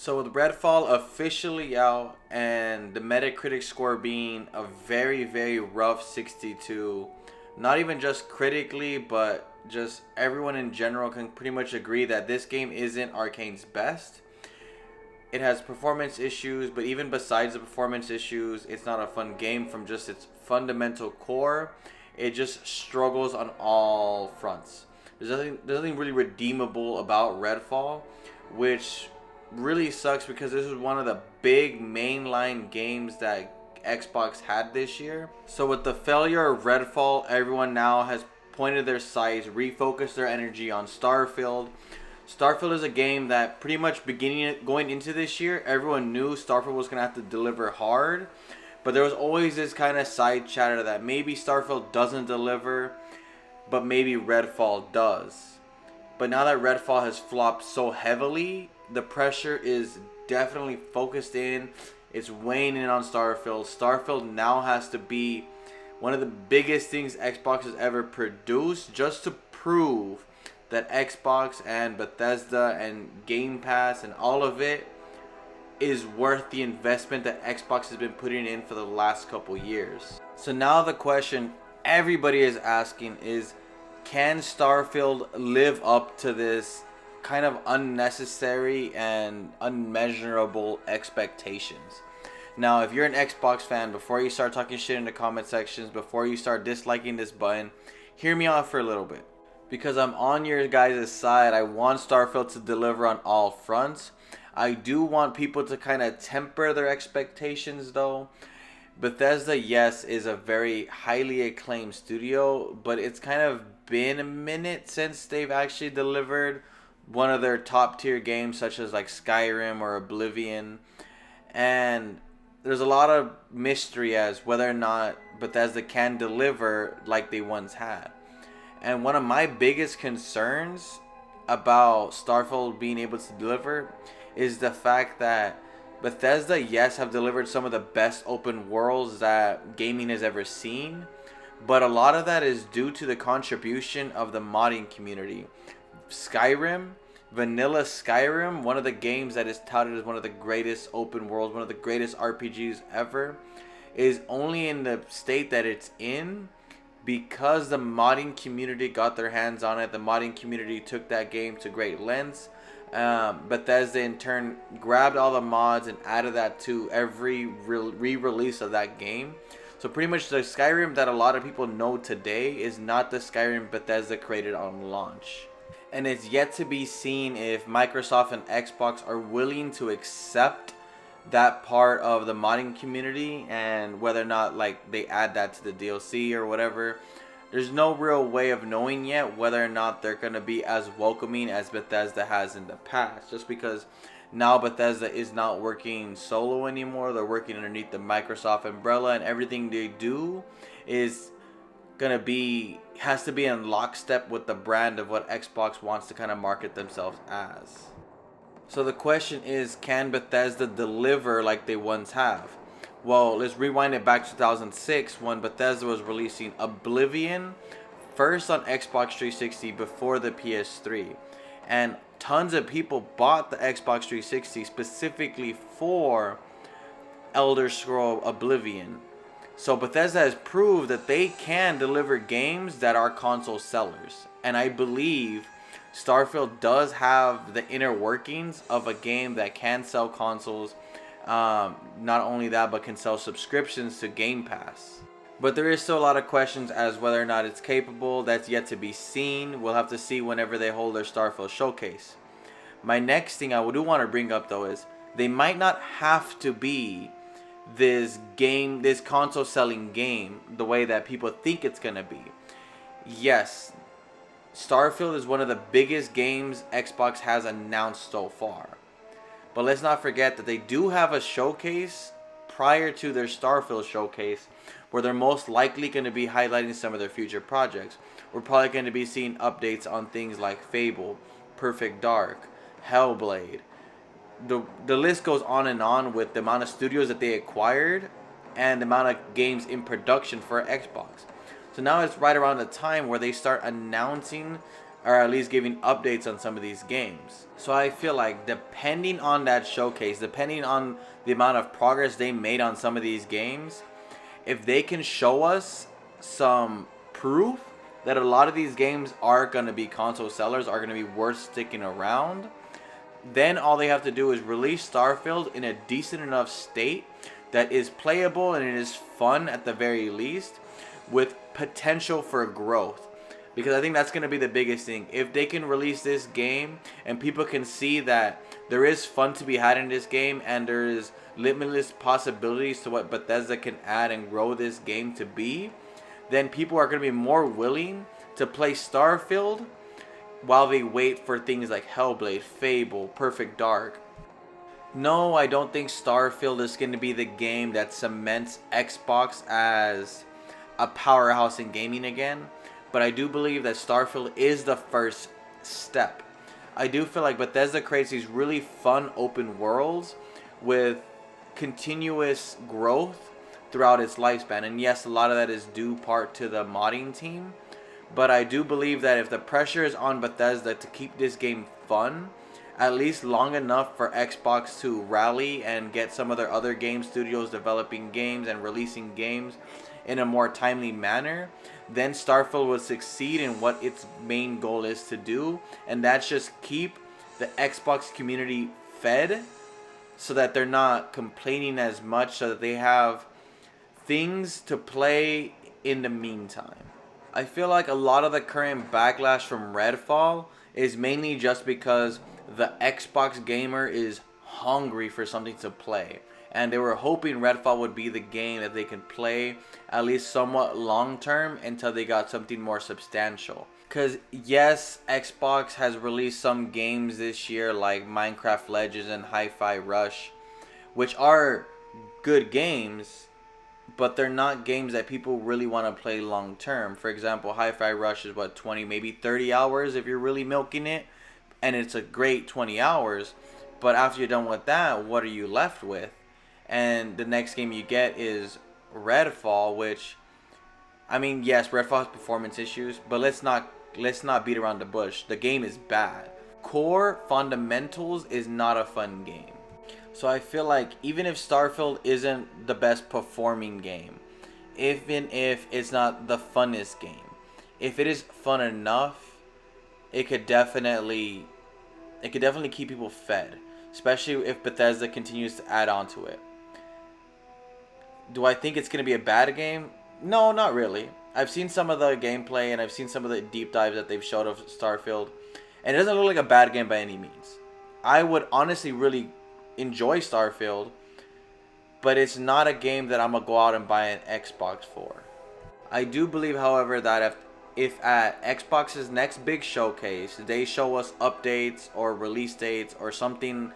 So with Redfall officially out and the Metacritic score being a very, very rough 62, not even just critically, but just everyone in general can pretty much agree that this game isn't Arcane's best. It has performance issues, but even besides the performance issues, it's not a fun game from just its fundamental core. It just struggles on all fronts. There's nothing really redeemable about Redfall, which really sucks because this was one of the big mainline games that Xbox had this year. So with the failure of Redfall, everyone now has pointed their sights, refocused their energy on Starfield. Starfield is a game that pretty much going into this year, everyone knew Starfield was gonna have to deliver hard, but there was always this kind of side chatter that maybe Starfield doesn't deliver, but maybe Redfall does. But now that Redfall has flopped so heavily, the pressure is definitely focused in. It's weighing in on Starfield. Starfield now has to be one of the biggest things Xbox has ever produced just to prove that Xbox and Bethesda and Game Pass and all of it is worth the investment that Xbox has been putting in for the last couple years. So now the question everybody is asking is, can Starfield live up to this kind of unnecessary and unmeasurable expectations? Now, if you're an Xbox fan, before you start talking shit in the comment sections, before you start disliking this button, hear me out for a little bit. Because I'm on your guys' side. I want Starfield to deliver on all fronts. I do want people to kind of temper their expectations though. Bethesda, yes, is a very highly acclaimed studio, but it's kind of been a minute since they've actually delivered one of their top tier games such as like Skyrim or Oblivion. And there's a lot of mystery as whether or not Bethesda can deliver like they once had. And one of my biggest concerns about Starfield being able to deliver is the fact that Bethesda, yes, have delivered some of the best open worlds that gaming has ever seen, but a lot of that is due to the contribution of the modding community. Skyrim, vanilla Skyrim, one of the games that is touted as one of the greatest open worlds, one of the greatest RPGs ever, is only in the state that it's in because the modding community got their hands on it. The modding community took that game to great lengths. Bethesda in turn grabbed all the mods and added that to every re-release of that game. So pretty much the Skyrim that a lot of people know today is not the Skyrim Bethesda created on launch. And it's yet to be seen if Microsoft and Xbox are willing to accept that part of the modding community and whether or not like they add that to the DLC or whatever. There's no real way of knowing yet whether or not they're going to be as welcoming as Bethesda has in the past, just because now Bethesda is not working solo anymore. They're working underneath the Microsoft umbrella, and everything they do is has to be in lockstep with the brand of what Xbox wants to kind of market themselves as. So the question is, can Bethesda deliver like they once have? Well, let's rewind it back to 2006 when Bethesda was releasing Oblivion first on Xbox 360 before the PS3. And tons of people bought the Xbox 360 specifically for Elder Scroll Oblivion. So Bethesda has proved that they can deliver games that are console sellers. And I believe Starfield does have the inner workings of a game that can sell consoles. Not only that, but can sell subscriptions to Game Pass. But there is still a lot of questions as whether or not it's capable. That's yet to be seen. We'll have to see whenever they hold their Starfield showcase. My next thing I do want to bring up though is they might not have to be this console selling game the way that people think it's gonna be. Yes, Starfield is one of the biggest games Xbox has announced so far. But let's not forget that they do have a showcase prior to their Starfield showcase where they're most likely going to be highlighting some of their future projects. We're probably going to be seeing updates on things like Fable, Perfect Dark, Hellblade. The list goes on with the amount of studios that they acquired and the amount of games in production for Xbox. So now it's right around the time where they start announcing or at least giving updates on some of these games. So I feel like depending on that showcase, depending on the amount of progress they made on some of these games, if they can show us some proof that a lot of these games are going to be console sellers, are going to be worth sticking around, then all they have to do is release Starfield in a decent enough state that is playable and it is fun at the very least, with potential for growth. Because I think that's going to be the biggest thing. If they can release this game and people can see that there is fun to be had in this game and there is limitless possibilities to what Bethesda can add and grow this game to be, then people are going to be more willing to play Starfield while they wait for things like Hellblade, Fable, Perfect Dark. No, I don't think Starfield is going to be the game that cements Xbox as a powerhouse in gaming again. But I do believe that Starfield is the first step. I do feel like Bethesda creates these really fun open worlds with continuous growth throughout its lifespan. And yes, a lot of that is due part to the modding team. But I do believe that if the pressure is on Bethesda to keep this game fun, at least long enough for Xbox to rally and get some of their other game studios developing games and releasing games in a more timely manner, then Starfield will succeed in what its main goal is to do, and that's just keep the Xbox community fed so that they're not complaining as much, so that they have things to play in the meantime. I feel like a lot of the current backlash from Redfall is mainly just because the Xbox gamer is hungry for something to play. And they were hoping Redfall would be the game that they can play at least somewhat long term until they got something more substantial. Because yes, Xbox has released some games this year like Minecraft Legends and Hi-Fi Rush, which are good games, but they're not games that people really want to play long term. For example, Hi-Fi Rush is what, 20, maybe 30 hours if you're really milking it, and it's a great 20 hours. But after you're done with that, what are you left with? And the next game you get is Redfall, which, I mean, yes, Redfall has performance issues, but let's not beat around the bush. The game is bad. Core fundamentals is not a fun game. So I feel like even if Starfield isn't the best performing game, even if it's not the funnest game, if it is fun enough, it could definitely keep people fed, especially if Bethesda continues to add on to it. Do I think it's going to be a bad game? No, not really. I've seen some of the gameplay and I've seen some of the deep dives that they've showed of Starfield, and it doesn't look like a bad game by any means. I would honestly really enjoy Starfield, but it's not a game that I'm going to go out and buy an Xbox for. I do believe, however, that if at Xbox's next big showcase, they show us updates or release dates or something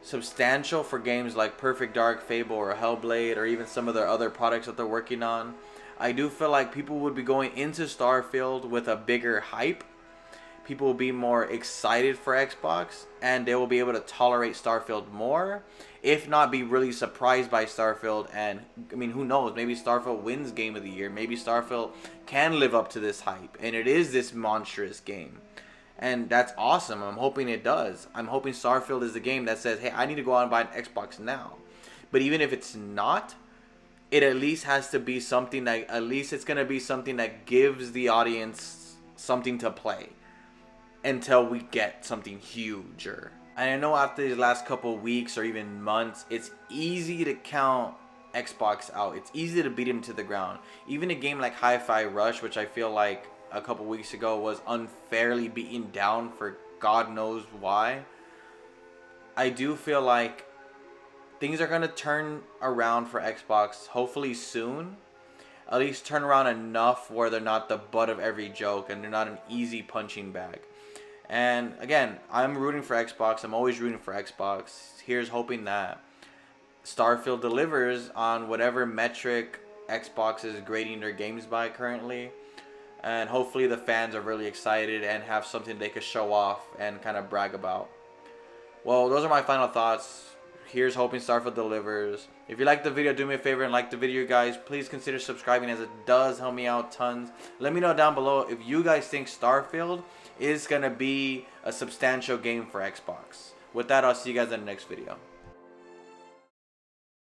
substantial for games like Perfect Dark, Fable, or Hellblade, or even some of their other products that they're working on, I do feel like people would be going into Starfield with a bigger hype. People will be more excited for Xbox, and they will be able to tolerate Starfield more, if not be really surprised by Starfield. And I mean, who knows, maybe Starfield wins Game of the Year. Maybe Starfield can live up to this hype and it is this monstrous game, and that's awesome. I'm hoping it does. I'm hoping Starfield is the game that says, hey, I need to go out and buy an Xbox now. But even if it's not, it at least has to be something that, at least it's going to be something that gives the audience something to play until we get something huger. And I know after these last couple weeks or even months, it's easy to count Xbox out. It's easy to beat him to the ground. Even a game like Hi-Fi Rush, which I feel like a couple weeks ago was unfairly beaten down for God knows why, I do feel like things are going to turn around for Xbox hopefully soon. At least turn around enough where they're not the butt of every joke and they're not an easy punching bag. And again, I'm rooting for Xbox. I'm always rooting for Xbox. Here's hoping that Starfield delivers on whatever metric Xbox is grading their games by currently. And hopefully the fans are really excited and have something they could show off and kind of brag about. Well, those are my final thoughts. here's hoping Starfield delivers. If you like the video, do me a favor and like the video, guys. Please consider subscribing, as it does help me out tons. Let me know down below if you guys think Starfield is going to be a substantial game for Xbox. With that, I'll see you guys in the next video.